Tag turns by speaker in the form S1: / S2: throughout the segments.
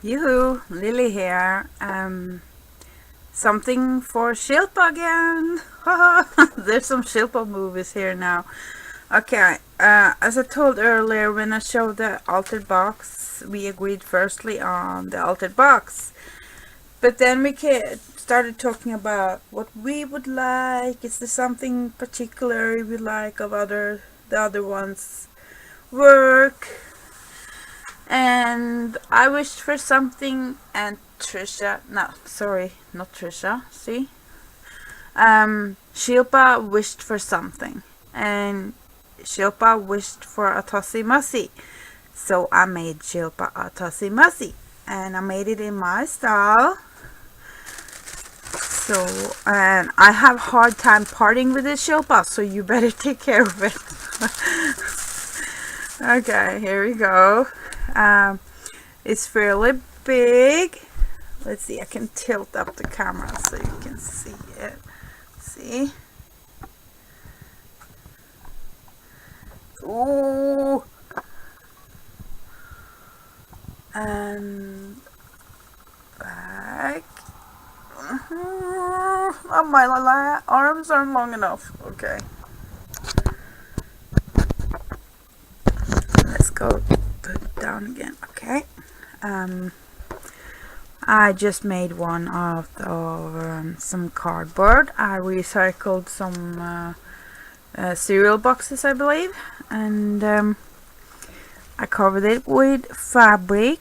S1: Yoo-hoo, Lily here. Something for Shilpa again. There's some Shilpa movies here now. Okay, as I told earlier when I showed the altered box, we agreed firstly on the altered box. But then we started talking about what we would like. Is there something particular we like of the other ones' work? And I wished for something, and Trisha, no, sorry, not Trisha, see? Shilpa wished for something, and Shilpa wished for a tussie mussie. So I made Shilpa a tussie mussie, and I made it in my style. So, and I have hard time parting with this Shilpa, so you better take care of it. Okay, here we go. It's fairly big. Let's see, I can tilt up the camera so you can see it. See? Ooh! And back. Oh, my arms aren't long enough. Okay. Let's go put it down again. Okay. I just made one out of some cardboard. I recycled some cereal boxes, I believe, and I covered it with fabric,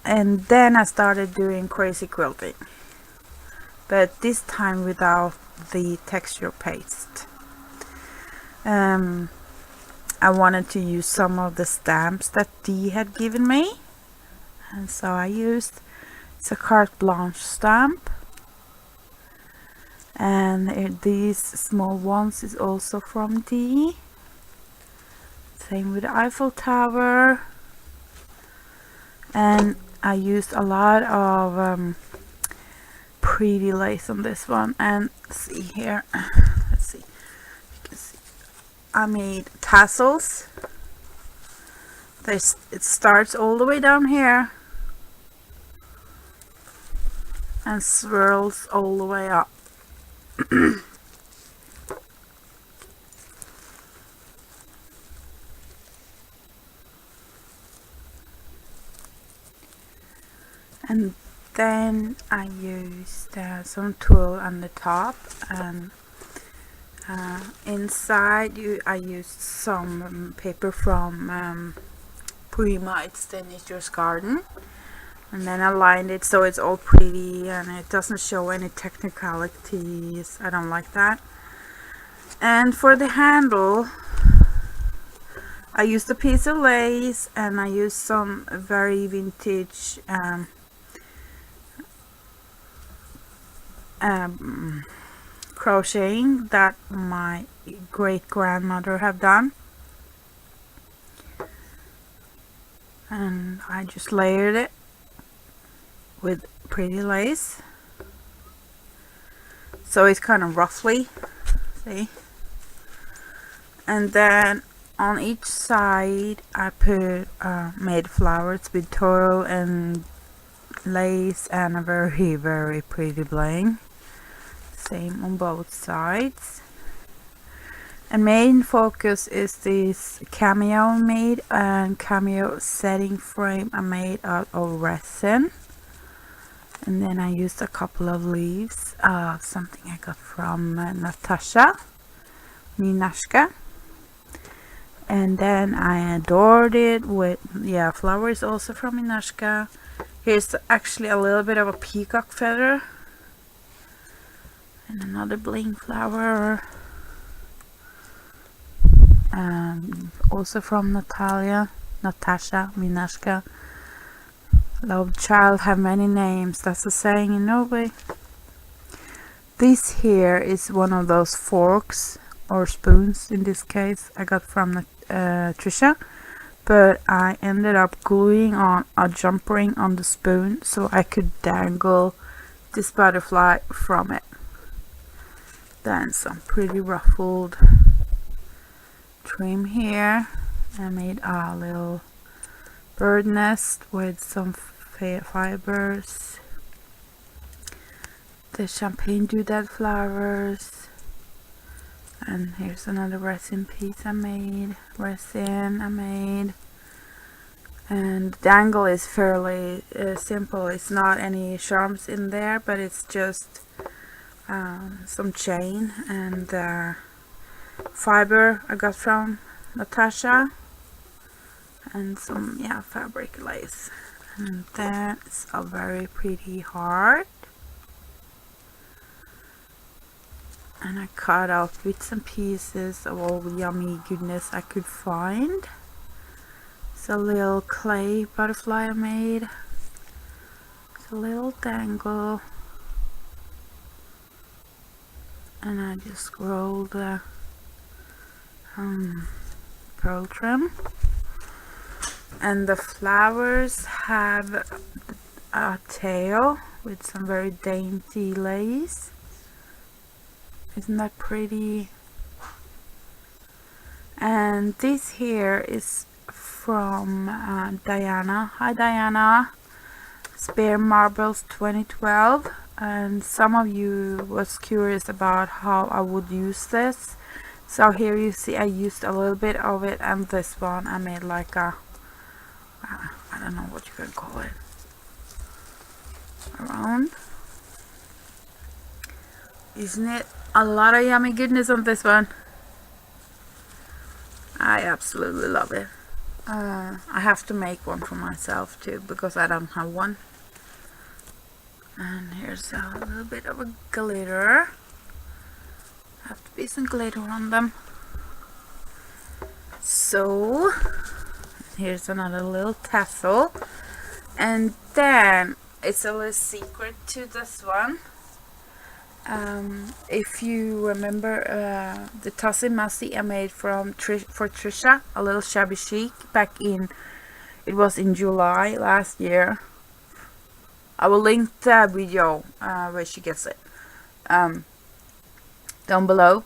S1: and then I started doing crazy quilting, but this time without the texture paste. I wanted to use some of the stamps that Dee had given me, and so I used, it's a carte blanche stamp, and these small ones is also from Dee. Same with the Eiffel Tower, and I used a lot of pretty lace on this one. And see here, let's see, you can see I made tassels. It starts all the way down here and swirls all the way up. And then I used some tulle on the top, and inside I used some paper from Prima, it's the Nature's Garden, and then I lined it so it's all pretty and it doesn't show any technicalities. I don't like that. And for the handle I used a piece of lace, and I used some very vintage crocheting that my great grandmother have done, and I just layered it with pretty lace so it's kind of roughly, see, and then on each side I put made flowers with tulle and lace and a very, very pretty bling. Same on both sides. And main focus is this cameo made, and cameo setting frame I made out of resin. And then I used a couple of leaves, something I got from Natasha Ninashka. And then I adored it with flowers also from Ninashka. Here's actually a little bit of a peacock feather and another bling flower, also from Natasha Minashka. Love child have many names, that's a saying in Norway. This here is one of those forks or spoons, in this case I got from Trisha, but I ended up gluing on a jump ring on the spoon so I could dangle this butterfly from it. Then some pretty ruffled trim here. I made a little bird nest with some fibers, the champagne doodad flowers, and here's another resin piece I made. And the angle is fairly simple. It's not any charms in there, but it's just some chain and fiber I got from Natasha, and some fabric lace, and that's a very pretty heart. And I cut out bits and pieces of all the yummy goodness I could find. It's a little clay butterfly I made. It's a little dangle. And I just rolled the pearl trim. And the flowers have a tail with some very dainty lace. Isn't that pretty? And this here is from Diana. Hi Diana. Spare Marbles 2012. And some of you was curious about how I would use this. So here you see I used a little bit of it, and this one I made like a I don't know what you can call it, around. Isn't it a lot of yummy goodness on this one? I absolutely love it. I have to make one for myself too, because I don't have one. And here's a little bit of a glitter. Have to be some glitter on them. So here's another little tassel, and then it's a little secret to this one. If you remember the tussie mussie I made for Trisha, a little shabby chic, back in, it was in July last year. I will link that video where she gets it down below.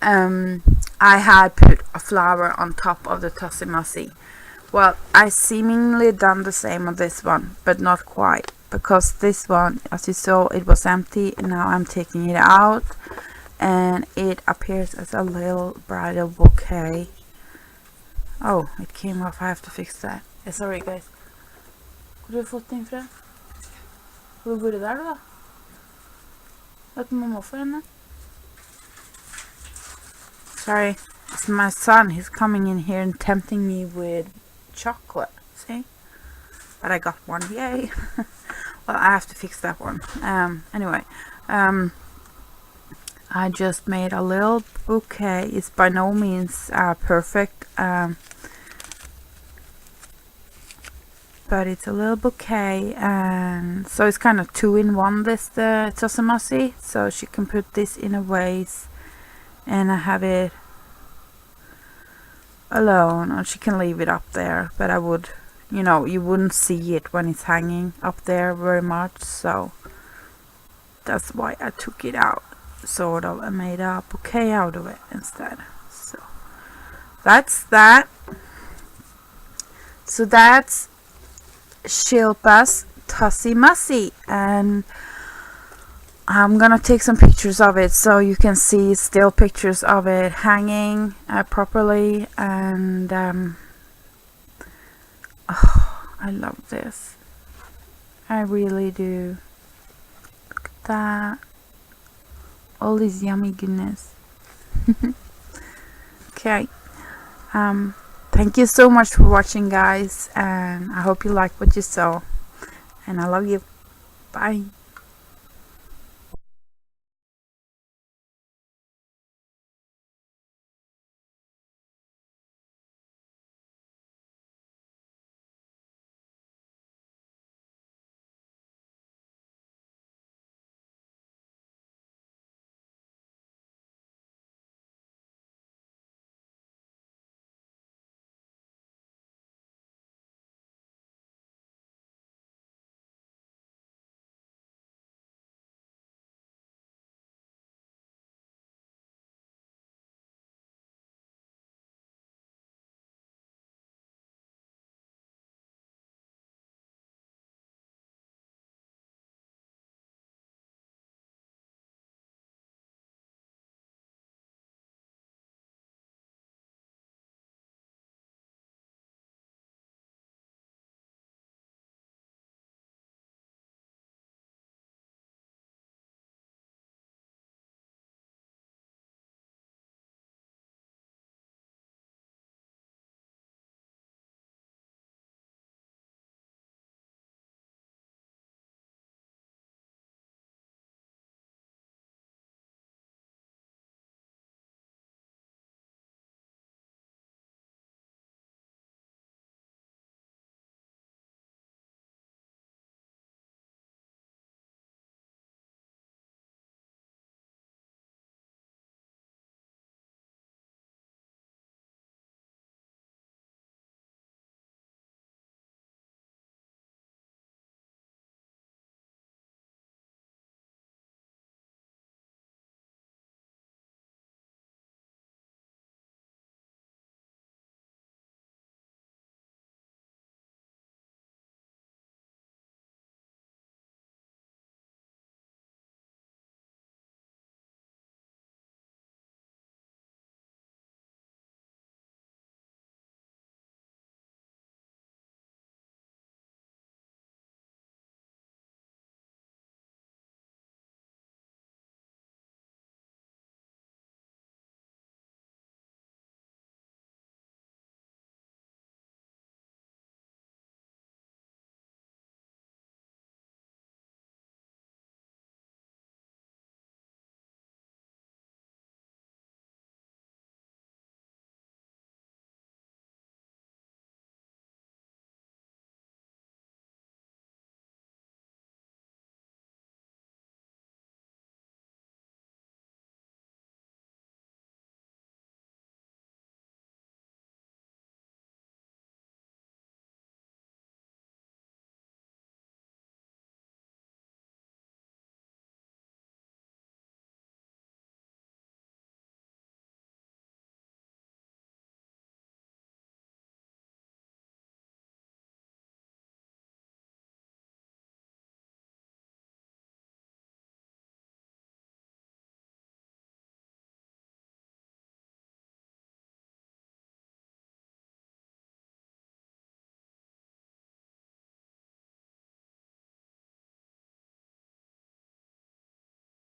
S1: I had put a flower on top of the tussie mussie. Well, I seemingly done the same on this one, but not quite, because this one, as you saw, it was empty, and now I'm taking it out and it appears as a little bridal bouquet. Oh, it came off. I have to fix that. Sorry guys. Hvor har du fått din fra? Hvor var det der da? Vet du mamma for henne? Sorry, it's my son. He's coming in here and tempting me with chocolate. See? But I got one. Yay. Well, I have to fix that one. Anyway, I just made a little bouquet. It's by no means perfect, but it's a little bouquet, and so it's kind of 2-in-1, this the tussie mussie, so she can put this in a vase, and I have it alone, or she can leave it up there, but I would, you know, you wouldn't see it when it's hanging up there very much, so that's why I took it out, sort of. I made a bouquet out of it instead. So that's that. So that's Shilpa's tussie mussie, and I'm gonna take some pictures of it so you can see still pictures of it hanging properly. And oh, I love this. I really do. Look at that. All this yummy goodness. Okay. Thank you so much for watching, guys, and I hope you liked what you saw, and I love you. Bye.